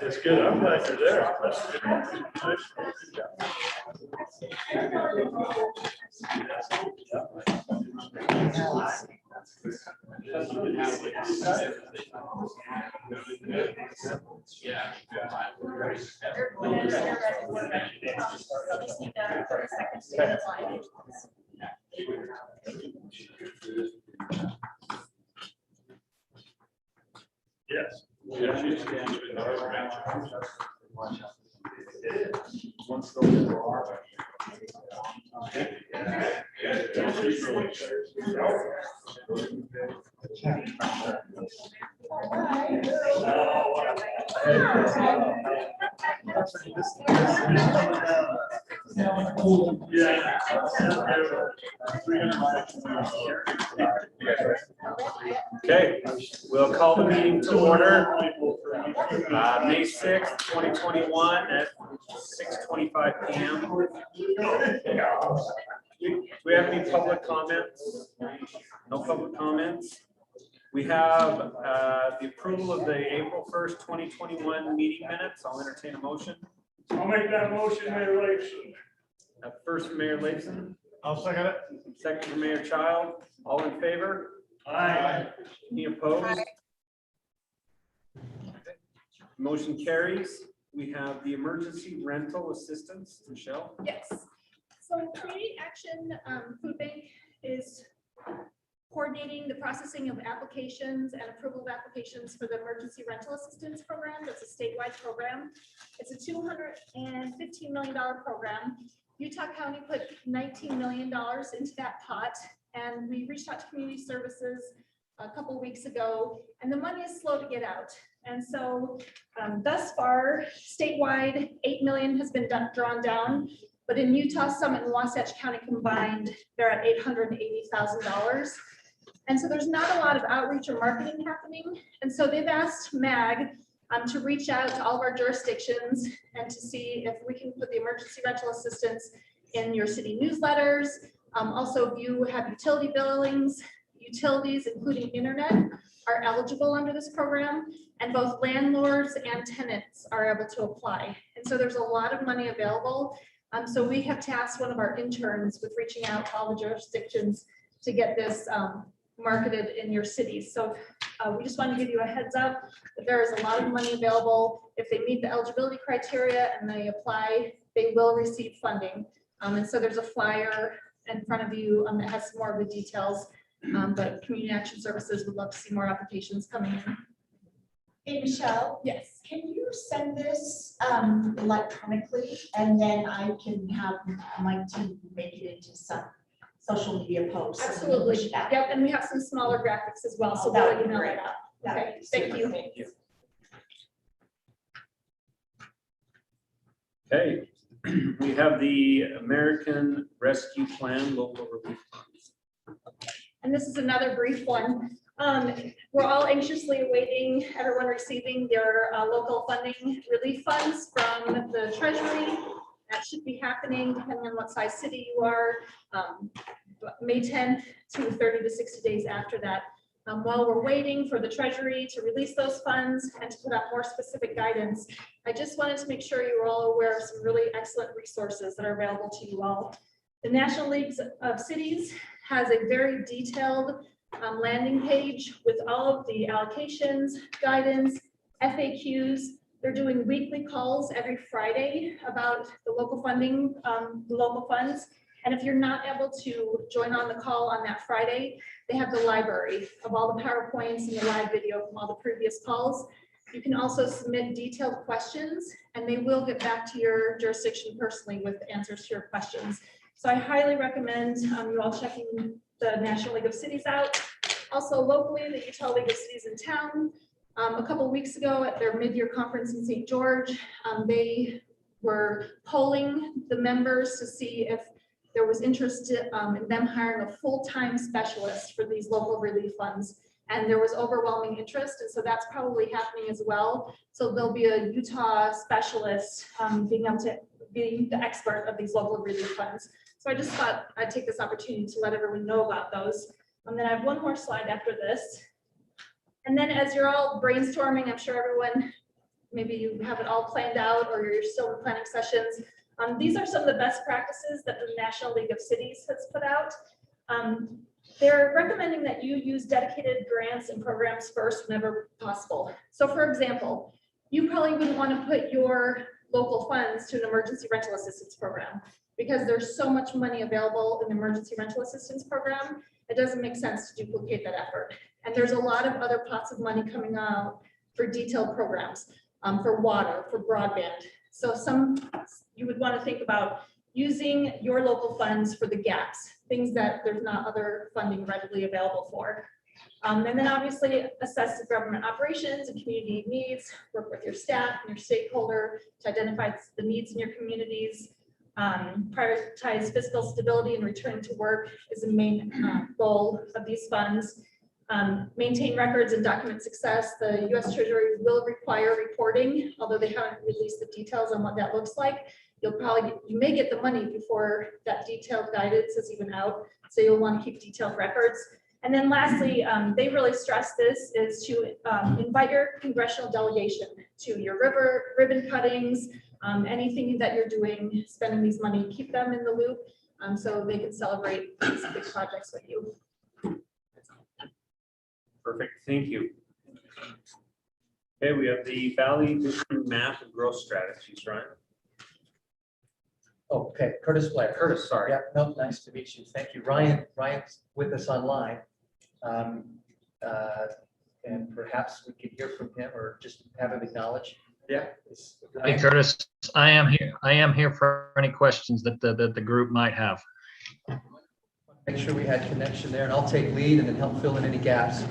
That's good. I'm glad you're there. Yes. Okay, we'll call the meeting to order. May 6th, 2021 at 6:25 p.m. Do we have any public comments? No public comments. We have the approval of the April 1st, 2021 meeting minutes. I'll entertain a motion. I'll make that motion, Mayor Lakeson. First from Mayor Lakeson. I'll second it. Second from Mayor Child. All in favor? Aye. Any opposed? Motion carries. We have the emergency rental assistance. Michelle? Yes. So Community Action Food Bank is coordinating the processing of applications and approval of applications for the emergency rental assistance program. That's a statewide program. It's a $215 million program. Utah County put $19 million into that pot, and we reached out to community services a couple of weeks ago, and the money is slow to get out. And so thus far, statewide, $8 million has been drawn down, but in Utah, Summit and Wasatch County combined, they're at $880,000. And so there's not a lot of outreach or marketing happening. And so they've asked MAG to reach out to all of our jurisdictions and to see if we can put the emergency rental assistance in your city newsletters. Also, if you have utility billings, utilities, including internet, are eligible under this program, and both landlords and tenants are able to apply. And so there's a lot of money available. So we have tasked one of our interns with reaching out to all the jurisdictions to get this marketed in your cities. So we just want to give you a heads up that there is a lot of money available. If they meet the eligibility criteria and they apply, they will receive funding. And so there's a flyer in front of you that has some more of the details. But Community Action Services would love to see more applications coming in. Hey, Michelle, Yes. can you send this electronically, and then I can have my team make it into some social media posts? and Absolutely. push it out? Yep, and we have some smaller graphics as well, so Oh, that we'll would be email great. that out. That Okay, would be thank super. you. Thank you. Okay, we have the American Rescue Plan local relief funds. And this is another brief one. We're all anxiously awaiting everyone receiving their local funding relief funds from the Treasury. That should be happening depending on what size city you are, May 10th to 30 to 60 days after that. While we're waiting for the Treasury to release those funds and to put out more specific guidance, I just wanted to make sure you were all aware of some really excellent resources that are available to you all. The National League of Cities has a very detailed landing page with all of the allocations, guidance, FAQs. They're doing weekly calls every Friday about the local funding, the local funds. And if you're not able to join on the call on that Friday, they have the library of all the PowerPoints and the live video from all the previous calls. You can also submit detailed questions, and they will get back to your jurisdiction personally with answers to your questions. So I highly recommend you all checking the National League of Cities out. Also locally, the Utah League of Cities in town. A couple of weeks ago at their mid-year conference in St. George, they were polling the members to see if there was interest in them hiring a full-time specialist for these local relief funds. and there was overwhelming interest, and so that's probably happening as well. So there'll be a Utah specialist being the expert of these local relief funds. So I just thought I'd take this opportunity to let everyone know about those. And then I have one more slide after this. And then as you're all brainstorming, I'm sure everyone, maybe you have it all planned out or you're still in planning sessions. These are some of the best practices that the National League of Cities has put out. They're recommending that you use dedicated grants and programs first whenever possible. So for example, you probably wouldn't want to put your local funds to an emergency rental assistance program because there's so much money available in the emergency rental assistance program. It doesn't make sense to duplicate that effort. And there's a lot of other pots of money coming out for detailed programs, for water, for broadband. So you would want to think about using your local funds for the gaps, things that there's not other funding readily available for. And then obviously assess the government operations and community needs, work with your staff and your stakeholder to identify the needs in your communities. Prioritize fiscal stability and return to work is the main goal of these funds. Maintain records and document success. The U.S. Treasury will require reporting, although they haven't released the details on what that looks like. You may get the money before that detailed guidance is even out, so you'll want to keep detailed records. And then lastly, they really stress this is to invite your congressional delegation to your ribbon cuttings, anything that you're doing, spending these money, keep them in the loop so they can celebrate these big projects with you. Perfect, thank you. Okay, we have the Valley Vision Map and Growth Strategies, Ryan. Okay, Curtis Blair. Curtis, sorry. Yeah, no, nice to meet you. Thank you. Ryan's with us online. And perhaps we could hear from him or just have him acknowledge. Yeah. Hey, Curtis, I am here. I am here for any questions that the group might have. Make sure we had connection there, and I'll take lead and then help fill in any gaps.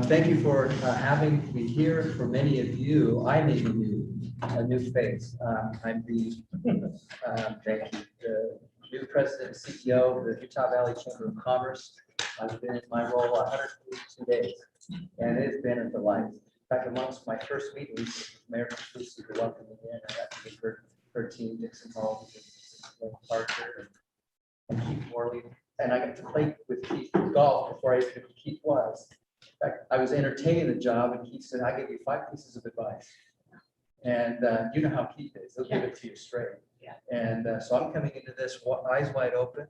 Thank you for having me here. For many of you, I may be a new face. I'm the new president and CEO of the Utah Valley Chamber of Commerce. I've been in my role 182 days, and it's been a delight. In fact, amongst my first meetings, Mayor Lucy welcomed me in. I got to meet her team, Dixon Hall, Parker, and Keith Morley. And I got to play with Keith golf before I even knew who Keith was. In fact, I was entertaining the job, and Keith said, "I give you 5 pieces of advice." And you know how Keith is; he'll give it to you straight. Yeah. And so I'm coming into this eyes wide open,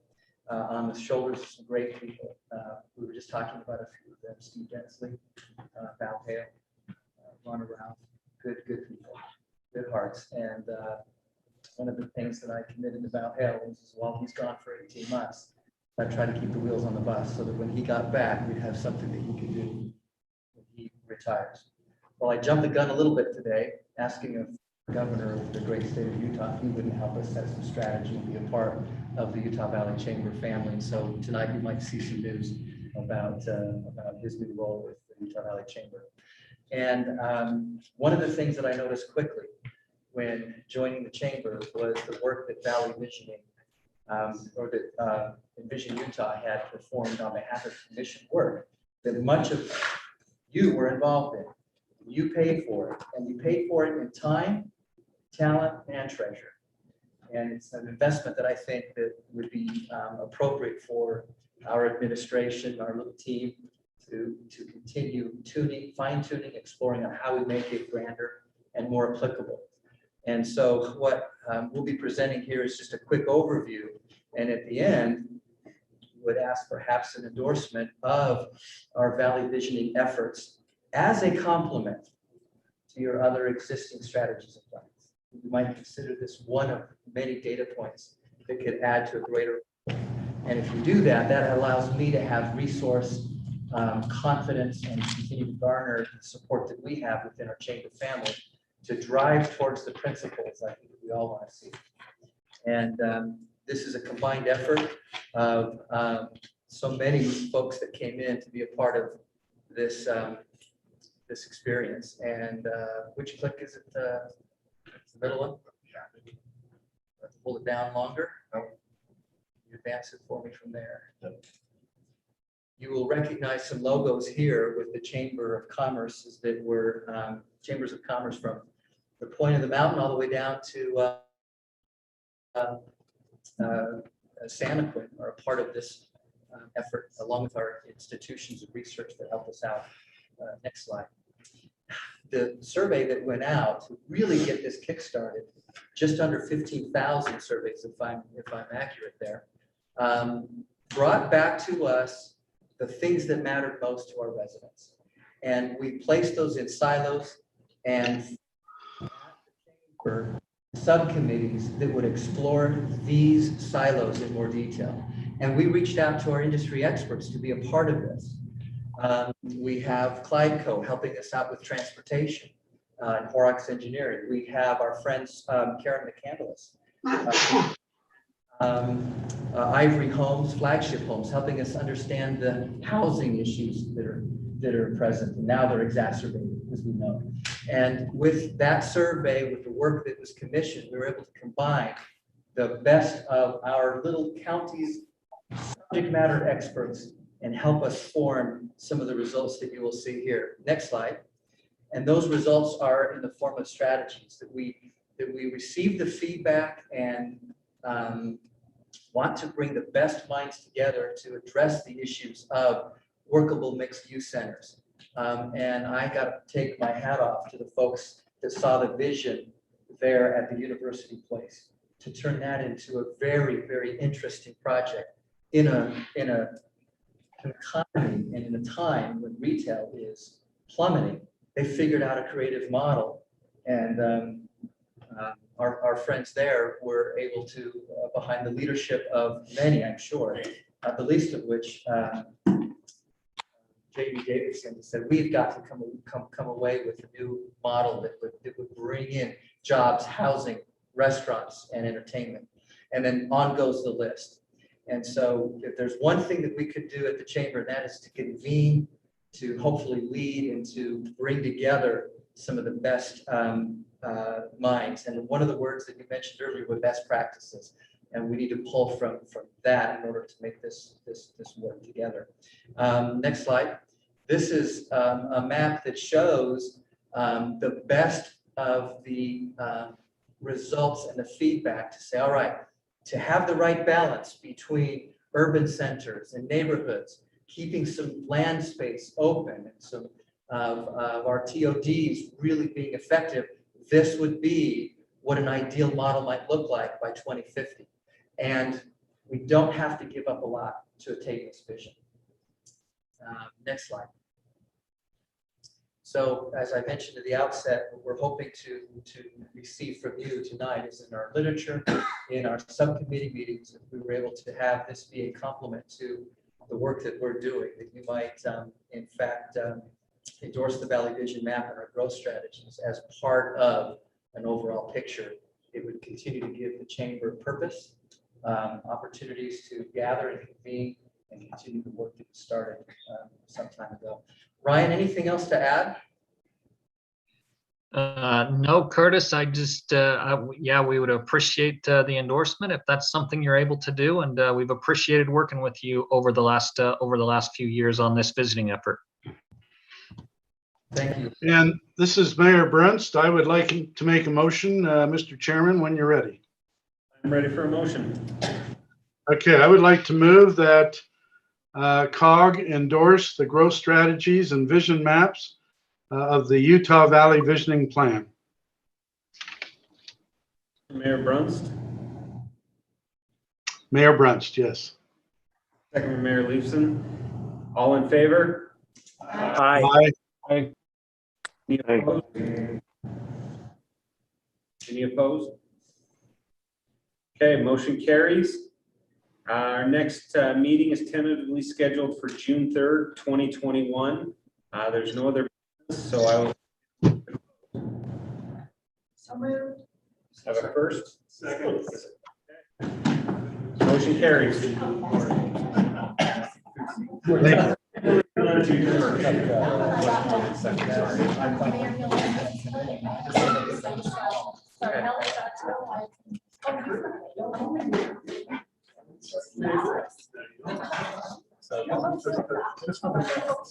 on the shoulders of some great people. We were just talking about a few of them: Steve Densley, Val Hale, Ron Ralph, good people, good hearts. And one of the things that I committed to Val Hale was, while he's gone for 18 months, I tried to keep the wheels on the bus so that when he got back, we'd have something that he could do when he retires. Well, I jumped the gun a little bit today, asking of the governor of the great state of Utah if he wouldn't help us set some strategy and be a part of the Utah Valley Chamber family. And so tonight you might see some news about his new role with the Utah Valley Chamber. And one of the things that I noticed quickly when joining the chamber was the work that Valley Visioning or that Envision Utah had performed on behalf of commission work that much of you were involved in. You paid for it, and you paid for it in time, talent, and treasure. And it's an investment that I think that would be appropriate for our administration, our little team, to continue fine-tuning, exploring on how we make it grander and more applicable. And so what we'll be presenting here is just a quick overview. And at the end, would ask perhaps an endorsement of our Valley Visioning efforts as a complement to your other existing strategies and plans. You might consider this one of many data points that could add to a greater. And if you do that, that allows me to have resource confidence and continue to garner the support that we have within our chamber family to drive towards the principles I think we all want to see. And this is a combined effort of so many folks that came in to be a part of this this experience. And which click is it? It's the middle one. Let's pull it down longer. Oh, you advance it for me from there. You will recognize some logos here with the Chamber of Commerce that were Chambers of Commerce from the point of the mountain all the way down to Santaquin are a part of this effort, along with our institutions of research that help us out. Next slide. The survey that went out to really get this kick-started, just under 15,000 surveys, if I'm accurate there, brought back to us the things that mattered most to our residents. And we placed those in silos and subcommittees that would explore these silos in more detail. And we reached out to our industry experts to be a part of this. We have Clydeco helping us out with transportation and Horrocks Engineering. We have our friends Karen McCandless, Ivory Homes, Flagship Homes, helping us understand the housing issues that are present. And now they're exacerbated, as we know. And with that survey, with the work that was commissioned, we were able to combine the best of our little county's subject matter experts and help us form some of the results that you will see here. Next slide. And those results are in the form of strategies that we receive the feedback and want to bring the best minds together to address the issues of workable mixed-use centers. And I got to take my hat off to the folks that saw the vision there at the University Place to turn that into a very, very interesting project in an economy and in a time when retail is plummeting. They figured out a creative model, and our friends there were able to, behind the leadership of many, I'm sure, not the least of which J.B. Davidson said, we've got to come away with a new model that would bring in jobs, housing, restaurants, and entertainment. And then on goes the list. And so if there's one thing that we could do at the chamber, that is to convene, to hopefully lead, and to bring together some of the best minds. And one of the words that you mentioned earlier were best practices. And we need to pull from that in order to make this work together. Next slide. This is a map that shows the best of the results and the feedback to say, all right, to have the right balance between urban centers and neighborhoods, keeping some land space open and some of our TODs really being effective, this would be what an ideal model might look like by 2050. And we don't have to give up a lot to attain this vision. Next slide. So as I mentioned at the outset, what we're hoping to receive from you tonight is in our literature, in our subcommittee meetings, if we were able to have this be a complement to the work that we're doing, that you might in fact endorse the Valley Vision Map and our growth strategies as part of an overall picture. It would continue to give the chamber purpose, opportunities to gather and convene and continue the work that was started some time ago. Ryan, anything else to add? No, Curtis, I just, yeah, we would appreciate the endorsement if that's something you're able to do. And we've appreciated working with you over the last few years on this visiting effort. Thank you. And this is Mayor Brunst. I would like to make a motion, Mr. Chairman, when you're ready. I'm ready for a motion. Okay, I would like to move that COG endorse the growth strategies and vision maps of the Utah Valley Visioning Plan. Mayor Brunst, Mayor Brunst, yes. second by Mayor Leifson. All in favor? Aye. Any opposed? Any opposed? Okay, motion carries. Our next meeting is tentatively scheduled for June 3rd, 2021. There's no other business, so I will So moved. have a first. Second. Motion carries. Sorry. Whoa.